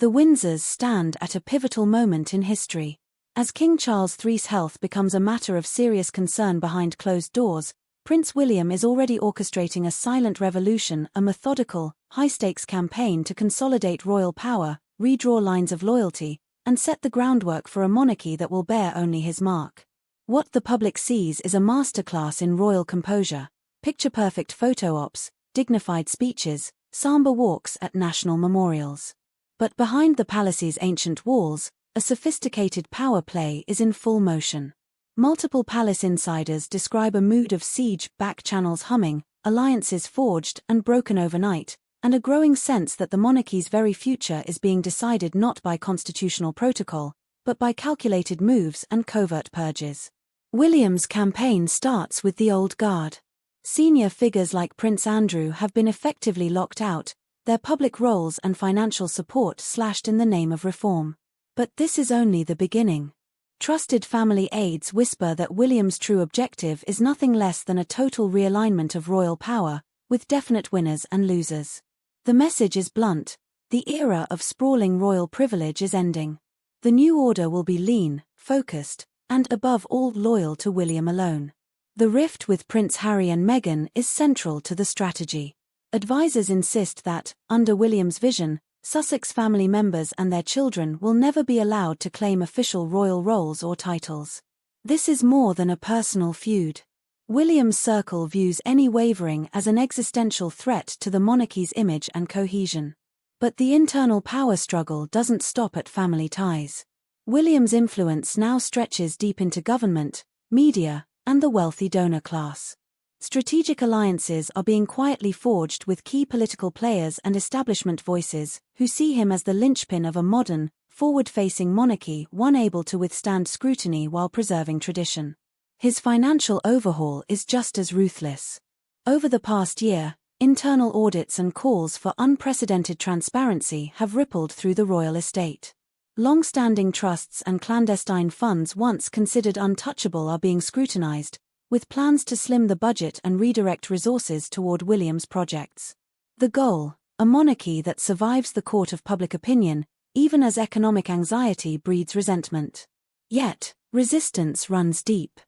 The Windsors stand at a pivotal moment in history. As King Charles III's health becomes a matter of serious concern behind closed doors, Prince William is already orchestrating a silent revolution, a methodical, high-stakes campaign to consolidate royal power, redraw lines of loyalty, and set the groundwork for a monarchy that will bear only his mark. What the public sees is a masterclass in royal composure, picture-perfect photo ops, dignified speeches, somber walks at national memorials. But behind the palace's ancient walls, a sophisticated power play is in full motion. Multiple palace insiders describe a mood of siege, back channels humming, alliances forged and broken overnight, and a growing sense that the monarchy's very future is being decided not by constitutional protocol, but by calculated moves and covert purges. William's campaign starts with the old guard. Senior figures like Prince Andrew have been effectively locked out, their public roles and financial support slashed in the name of reform. But this is only the beginning. Trusted family aides whisper that William's true objective is nothing less than a total realignment of royal power, with definite winners and losers. The message is blunt: the era of sprawling royal privilege is ending. The new order will be lean, focused, and above all loyal to William alone. The rift with Prince Harry and Meghan is central to the strategy. Advisors insist that, under William's vision, Sussex family members and their children will never be allowed to claim official royal roles or titles. This is more than a personal feud. William's circle views any wavering as an existential threat to the monarchy's image and cohesion. But the internal power struggle doesn't stop at family ties. William's influence now stretches deep into government, media, and the wealthy donor class. Strategic alliances are being quietly forged with key political players and establishment voices, who see him as the linchpin of a modern, forward-facing monarchy, one able to withstand scrutiny while preserving tradition. His financial overhaul is just as ruthless. Over the past year, internal audits and calls for unprecedented transparency have rippled through the royal estate. Long-standing trusts and clandestine funds once considered untouchable are being scrutinized, with plans to slim the budget and redirect resources toward William's projects. The goal: a monarchy that survives the court of public opinion, even as economic anxiety breeds resentment. Yet, resistance runs deep.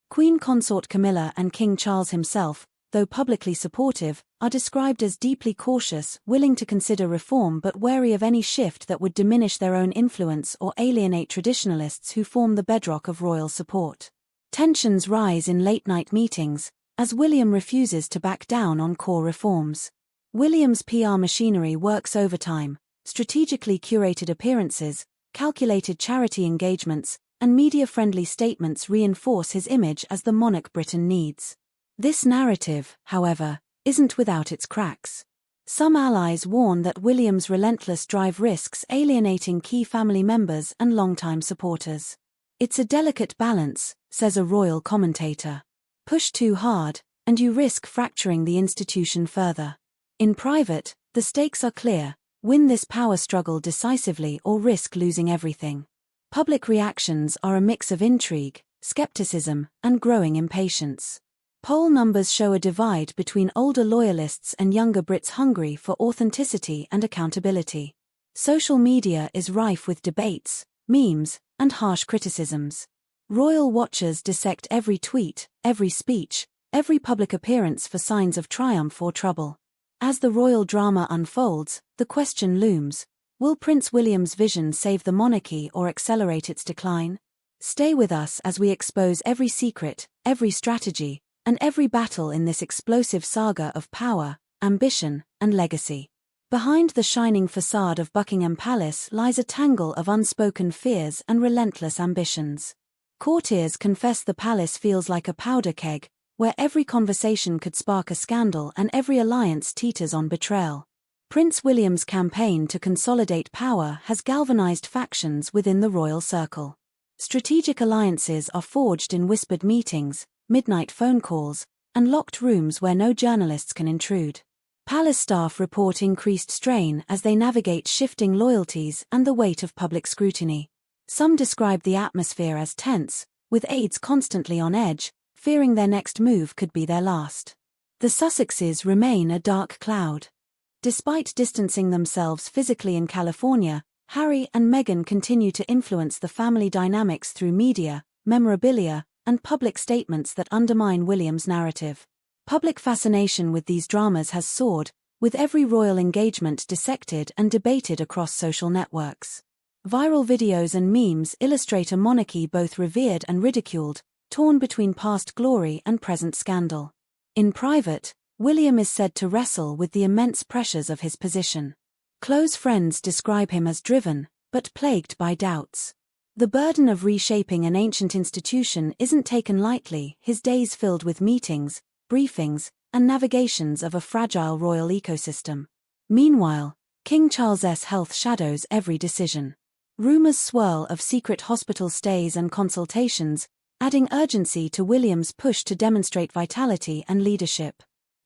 Queen Consort Camilla and King Charles himself, though publicly supportive, are described as deeply cautious, willing to consider reform but wary of any shift that would diminish their own influence or alienate traditionalists who form the bedrock of royal support. Tensions rise in late-night meetings, as William refuses to back down on core reforms. William's PR machinery works overtime: strategically curated appearances, calculated charity engagements, and media-friendly statements reinforce his image as the monarch Britain needs. This narrative, however, isn't without its cracks. Some allies warn that William's relentless drive risks alienating key family members and longtime supporters. It's a delicate balance, says a royal commentator. Push too hard, and you risk fracturing the institution further. In private, the stakes are clear: win this power struggle decisively or risk losing everything. Public reactions are a mix of intrigue, skepticism, and growing impatience. Poll numbers show a divide between older loyalists and younger Brits hungry for authenticity and accountability. Social media is rife with debates, memes, and harsh criticisms. Royal watchers dissect every tweet, every speech, every public appearance for signs of triumph or trouble. As the royal drama unfolds, the question looms: will Prince William's vision save the monarchy or accelerate its decline? Stay with us as we expose every secret, every strategy, and every battle in this explosive saga of power, ambition, and legacy. Behind the shining facade of Buckingham Palace lies a tangle of unspoken fears and relentless ambitions. Courtiers confess the palace feels like a powder keg, where every conversation could spark a scandal and every alliance teeters on betrayal. Prince William's campaign to consolidate power has galvanized factions within the royal circle. Strategic alliances are forged in whispered meetings, midnight phone calls, and locked rooms where no journalists can intrude. Palace staff report increased strain as they navigate shifting loyalties and the weight of public scrutiny. Some describe the atmosphere as tense, with aides constantly on edge, fearing their next move could be their last. The Sussexes remain a dark cloud. Despite distancing themselves physically in California, Harry and Meghan continue to influence the family dynamics through media, memorabilia, and public statements that undermine William's narrative. Public fascination with these dramas has soared, with every royal engagement dissected and debated across social networks. Viral videos and memes illustrate a monarchy both revered and ridiculed, torn between past glory and present scandal. In private, William is said to wrestle with the immense pressures of his position. Close friends describe him as driven, but plagued by doubts. The burden of reshaping an ancient institution isn't taken lightly, his days filled with meetings, briefings, and navigations of a fragile royal ecosystem. Meanwhile, King Charles's health shadows every decision. Rumors swirl of secret hospital stays and consultations, adding urgency to William's push to demonstrate vitality and leadership.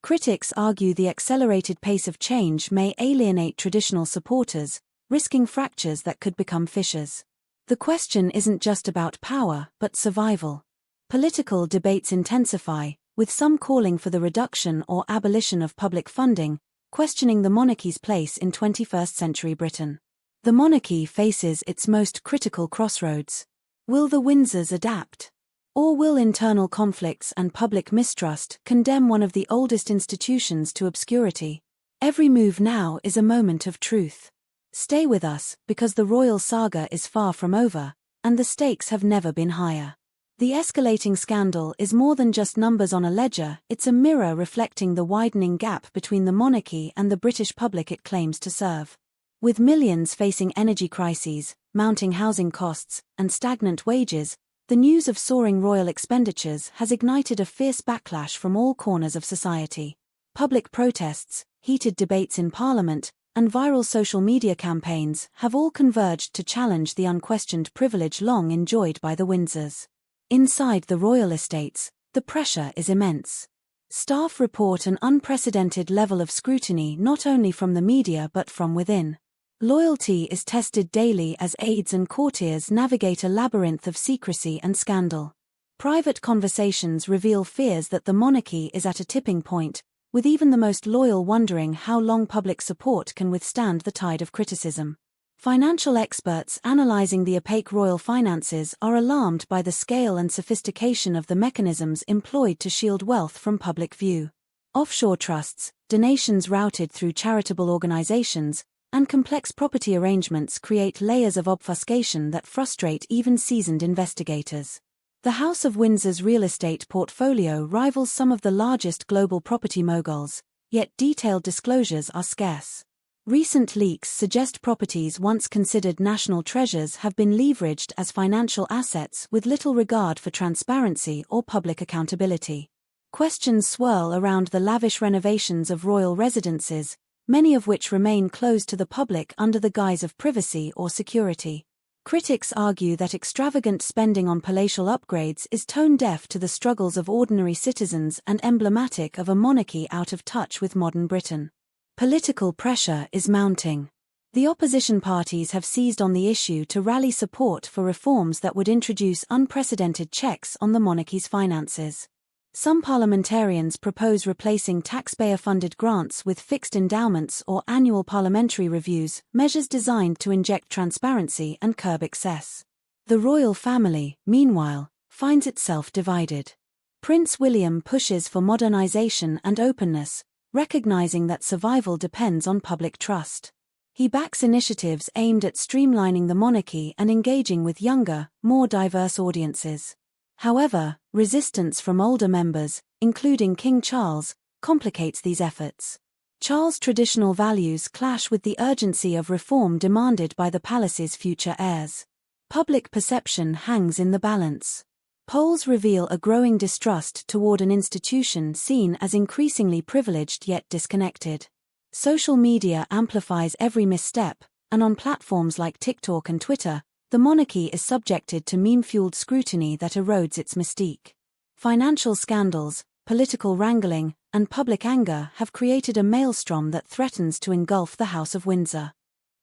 Critics argue the accelerated pace of change may alienate traditional supporters, risking fractures that could become fissures. The question isn't just about power, but survival. Political debates intensify, with some calling for the reduction or abolition of public funding, questioning the monarchy's place in 21st century Britain. The monarchy faces its most critical crossroads. Will the Windsors adapt? Or will internal conflicts and public mistrust condemn one of the oldest institutions to obscurity? Every move now is a moment of truth. Stay with us, because the royal saga is far from over, and the stakes have never been higher. The escalating scandal is more than just numbers on a ledger, it's a mirror reflecting the widening gap between the monarchy and the British public it claims to serve. With millions facing energy crises, mounting housing costs, and stagnant wages, the news of soaring royal expenditures has ignited a fierce backlash from all corners of society. Public protests, heated debates in Parliament, and viral social media campaigns have all converged to challenge the unquestioned privilege long enjoyed by the Windsors. Inside the royal estates, the pressure is immense. Staff report an unprecedented level of scrutiny not only from the media but from within. Loyalty is tested daily as aides and courtiers navigate a labyrinth of secrecy and scandal. Private conversations reveal fears that the monarchy is at a tipping point, with even the most loyal wondering how long public support can withstand the tide of criticism. Financial experts analyzing the opaque royal finances are alarmed by the scale and sophistication of the mechanisms employed to shield wealth from public view. Offshore trusts, donations routed through charitable organizations, and complex property arrangements create layers of obfuscation that frustrate even seasoned investigators. The House of Windsor's real estate portfolio rivals some of the largest global property moguls, yet detailed disclosures are scarce. Recent leaks suggest properties once considered national treasures have been leveraged as financial assets with little regard for transparency or public accountability. Questions swirl around the lavish renovations of royal residences, many of which remain closed to the public under the guise of privacy or security. Critics argue that extravagant spending on palatial upgrades is tone-deaf to the struggles of ordinary citizens and emblematic of a monarchy out of touch with modern Britain. Political pressure is mounting. The opposition parties have seized on the issue to rally support for reforms that would introduce unprecedented checks on the monarchy's finances. Some parliamentarians propose replacing taxpayer-funded grants with fixed endowments or annual parliamentary reviews, measures designed to inject transparency and curb excess. The royal family, meanwhile, finds itself divided. Prince William pushes for modernization and openness, recognizing that survival depends on public trust. He backs initiatives aimed at streamlining the monarchy and engaging with younger, more diverse audiences. However, resistance from older members, including King Charles, complicates these efforts. Charles' traditional values clash with the urgency of reform demanded by the palace's future heirs. Public perception hangs in the balance. Polls reveal a growing distrust toward an institution seen as increasingly privileged yet disconnected. Social media amplifies every misstep, and on platforms like TikTok and Twitter, the monarchy is subjected to meme-fueled scrutiny that erodes its mystique. Financial scandals, political wrangling, and public anger have created a maelstrom that threatens to engulf the House of Windsor.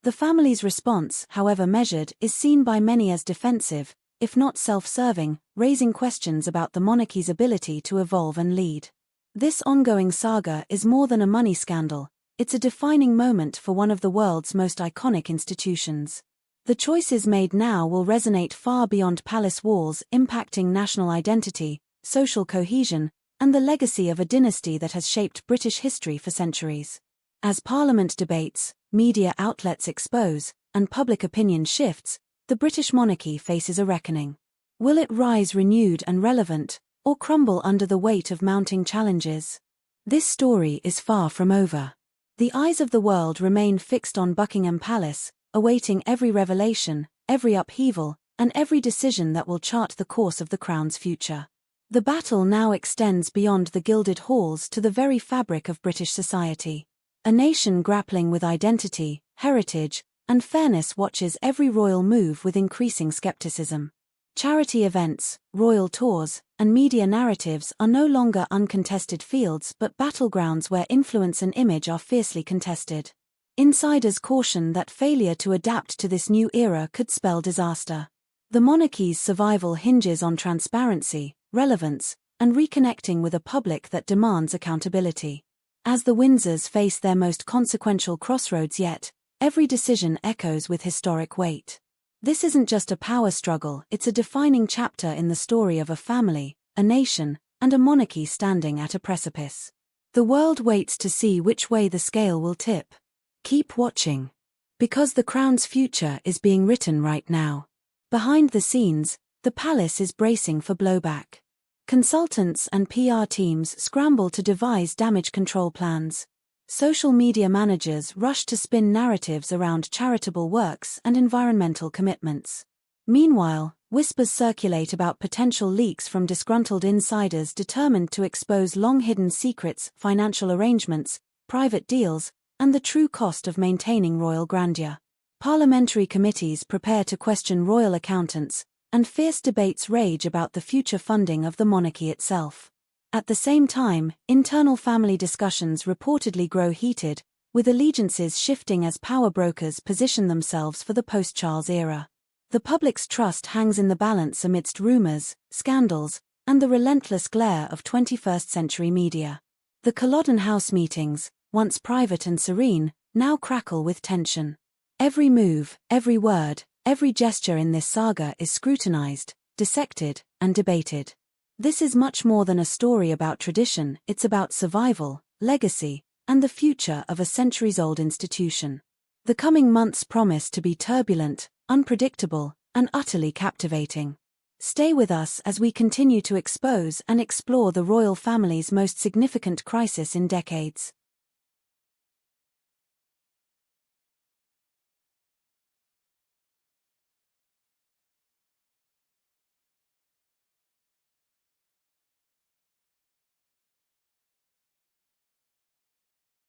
The family's response, however measured, is seen by many as defensive, if not self-serving, raising questions about the monarchy's ability to evolve and lead. This ongoing saga is more than a money scandal, it's a defining moment for one of the world's most iconic institutions. The choices made now will resonate far beyond palace walls, impacting national identity, social cohesion, and the legacy of a dynasty that has shaped British history for centuries. As Parliament debates, media outlets expose, and public opinion shifts, the British monarchy faces a reckoning. Will it rise renewed and relevant, or crumble under the weight of mounting challenges? This story is far from over. The eyes of the world remain fixed on Buckingham Palace, awaiting every revelation, every upheaval, and every decision that will chart the course of the Crown's future. The battle now extends beyond the gilded halls to the very fabric of British society. A nation grappling with identity, heritage, and fairness watches every royal move with increasing skepticism. Charity events, royal tours, and media narratives are no longer uncontested fields but battlegrounds where influence and image are fiercely contested. Insiders caution that failure to adapt to this new era could spell disaster. The monarchy's survival hinges on transparency, relevance, and reconnecting with a public that demands accountability. As the Windsors face their most consequential crossroads yet, every decision echoes with historic weight. This isn't just a power struggle, it's a defining chapter in the story of a family, a nation, and a monarchy standing at a precipice. The world waits to see which way the scale will tip. Keep watching. Because the Crown's future is being written right now. Behind the scenes, the palace is bracing for blowback. Consultants and PR teams scramble to devise damage control plans. Social media managers rush to spin narratives around charitable works and environmental commitments. Meanwhile, whispers circulate about potential leaks from disgruntled insiders determined to expose long-hidden secrets, financial arrangements, private deals, and the true cost of maintaining royal grandeur. Parliamentary committees prepare to question royal accountants, and fierce debates rage about the future funding of the monarchy itself. At the same time, internal family discussions reportedly grow heated, with allegiances shifting as power brokers position themselves for the post-Charles era. The public's trust hangs in the balance amidst rumors, scandals, and the relentless glare of 21st-century media. The Culloden House meetings, once private and serene, now crackle with tension. Every move, every word, every gesture in this saga is scrutinized, dissected, and debated. This is much more than a story about tradition, it's about survival, legacy, and the future of a centuries-old institution. The coming months promise to be turbulent, unpredictable, and utterly captivating. Stay with us as we continue to expose and explore the royal family's most significant crisis in decades.